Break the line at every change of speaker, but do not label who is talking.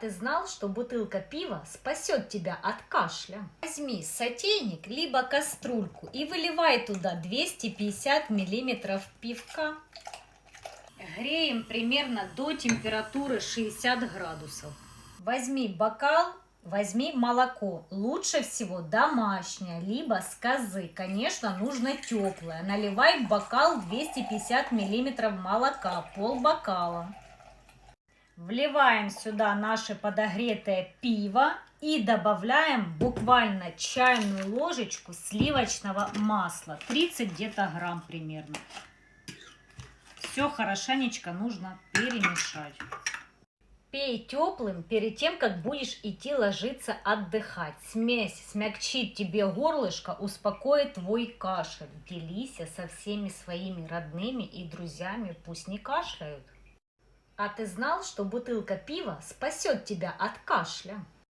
ты знал, что бутылка пива спасет тебя от кашля? Возьми сотейник либо кастрюльку и выливай туда 250 миллиметров пивка. Греем примерно до температуры 60 градусов. Возьми бокал, возьми молоко. Лучше всего домашнее, либо с козы. Конечно, нужно теплое. Наливай в бокал 250 миллиметров молока, полбокала. Вливаем сюда наше подогретое пиво и добавляем буквально чайную ложечку сливочного масла. 30 где-то грамм примерно. Все хорошенечко нужно перемешать. Пей теплым перед тем, как будешь идти ложиться отдыхать. Смесь смягчит тебе горлышко, успокоит твой кашель. Делись со всеми своими родными и друзьями, пусть не кашляют. А ты знал, что бутылка пива спасет тебя от кашля?